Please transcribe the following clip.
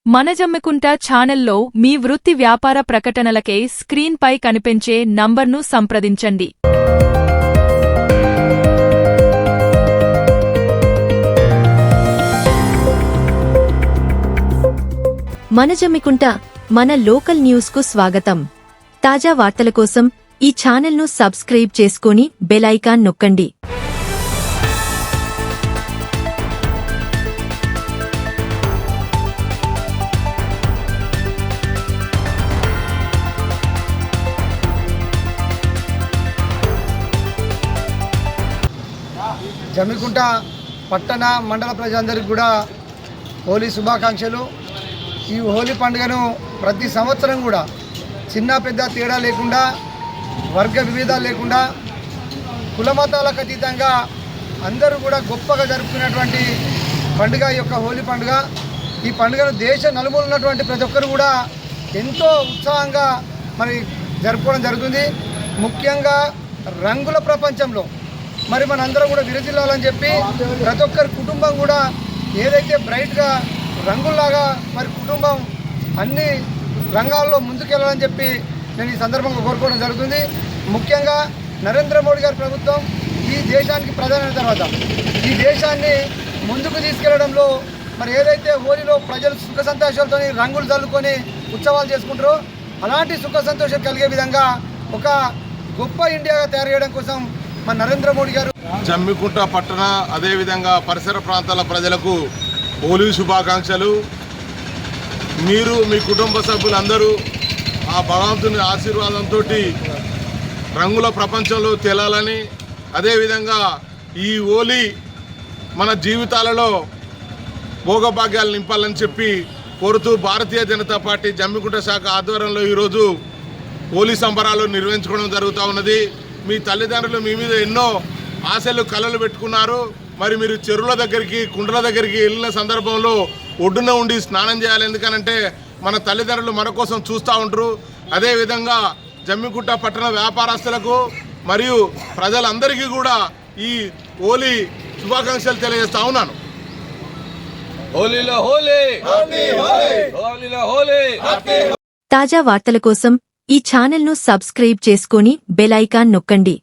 మన జమ్మికుంట ఛానల్లో మీ వృత్తి వ్యాపార ప్రకటనలకై స్క్రీన్ పై కనిపించే నంబర్ను సంప్రదించండి. మన జమ్మికుంట మన లోకల్ న్యూస్ కు స్వాగతం. తాజా వార్తల కోసం ఈ ఛానల్ను సబ్స్క్రైబ్ చేసుకొని బెల్ ఐకాన్ నొక్కండి. జమ్మికుంట పట్టణ మండల ప్రజలందరికీ కూడా హోలీ శుభాకాంక్షలు. ఈ హోలీ పండుగను ప్రతి సంవత్సరం కూడా చిన్న పెద్ద తేడా లేకుండా, వర్గ విభేదాలు లేకుండా, కులమతాలకు అతీతంగా అందరూ కూడా గొప్పగా జరుపుకునేటువంటి పండుగ ఈ యొక్క హోలీ పండుగ. ఈ పండుగను దేశ నలుమూలన ఉన్నటువంటి ప్రతి ఒక్కరు కూడా ఎంతో ఉత్సాహంగా మరి జరుపుకోవడం జరుగుతుంది. ముఖ్యంగా రంగుల ప్రపంచంలో మరి మనందరం కూడా విరజిల్లాలని చెప్పి ప్రతి ఒక్కరి కుటుంబం కూడా ఏదైతే బ్రైట్గా రంగుల్లాగా మరి కుటుంబం అన్ని రంగాల్లో ముందుకెళ్ళాలని చెప్పి నేను ఈ సందర్భంగా కోరుకోవడం జరుగుతుంది. ముఖ్యంగా నరేంద్ర మోడీ గారి ప్రభుత్వం ఈ దేశానికి ప్రధానమైన తర్వాత ఈ దేశాన్ని ముందుకు తీసుకెళ్లడంలో మరి ఏదైతే హోలీలో ప్రజలు సుఖ సంతోషాలతో రంగులు చల్లుకొని ఉత్సవాలు చేసుకుంటారో అలాంటి సుఖ సంతోషం కలిగే విధంగా ఒక గొప్ప ఇండియాగా తయారు చేయడం కోసం మన నరేంద్ర మోడీ గారు జమ్మికుంట పట్టణ అదేవిధంగా పరిసర ప్రాంతాల ప్రజలకు హోలీ శుభాకాంక్షలు. మీరు మీ కుటుంబ సభ్యులందరూ ఆ భగవంతుని ఆశీర్వాదంతో రంగుల ప్రపంచంలో తేలాలని, అదేవిధంగా ఈ హోలీ మన జీవితాలలో భోగభాగ్యాలు నింపాలని చెప్పి కోరుతూ భారతీయ జనతా పార్టీ జమ్మికుంట శాఖ ఆధ్వర్యంలో ఈరోజు హోలీ సంబరాలు నిర్వహించుకోవడం జరుగుతూ ఉన్నది. మీ తల్లిదండ్రులు మీ మీద ఎన్నో ఆశలు కలలు పెట్టుకున్నారు. మరి మీరు చెరువుల దగ్గరికి, కుండల దగ్గరికి వెళ్ళిన సందర్భంలో ఒడ్డున ఉండి స్నానం చేయాలి. ఎందుకనంటే మన తల్లిదండ్రులు మన కోసం చూస్తూ ఉంటారు. అదేవిధంగా జమ్మికుంట పట్టణ వ్యాపారస్తులకు మరియు ప్రజలందరికీ కూడా ఈ హోలీ శుభాకాంక్షలు తెలియజేస్తా ఉన్నాను. తాజా వార్తల కోసం ఈ ఛానల్ను సబ్స్క్రైబ్ చేసుకొని బెల్ ఐకాన్ నొక్కండి.